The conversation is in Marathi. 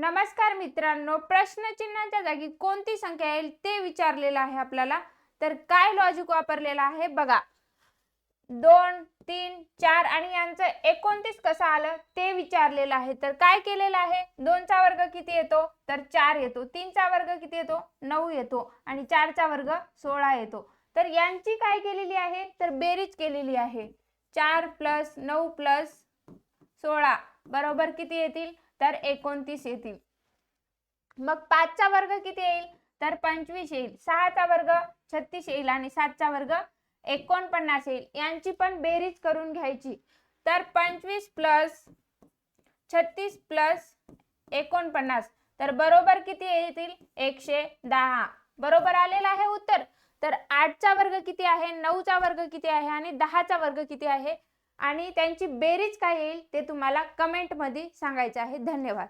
नमस्कार मित्रांनो, प्रश्नचिन्हाच्या जागी कोणती संख्या येईल ते विचारलेलं आहे आपल्याला. तर काय लॉजिक वापरलेलं आहे बघा. 2, 3, 4 आणि यांचं 29 कसं आलं ते विचारलेलं आहे. तर काय केलेलं आहे, 2 चा वर्ग किती येतो तर 4 येतो, 3 चा वर्ग किती येतो 9 येतो आणि 4 चा वर्ग 16 येतो. तर यांची काय केलेली आहे तर बेरीज केलेली आहे. 4 + 9 + 16 बरोबर किती येतील तर 29 येतील. मग 5 चा वर्ग किती येईल तर 25 येईल, 6 चा वर्ग 36 येईल आणि 7 चा वर्ग 49 येईल. यांची पण बेरीज करून घ्यायची. तर 25 + 36 + 49 तर बरोबर किती येतील 110. बरोबर आलेलं आहे उत्तर. तर 8 चा वर्ग किती आहे, 9 चा वर्ग किती आहे आणि 10 चा वर्ग किती आहे आणि त्यांची बेरीज काय येईल ते तुम्हाला कमेंट मध्ये सांगायचे आहे. धन्यवाद.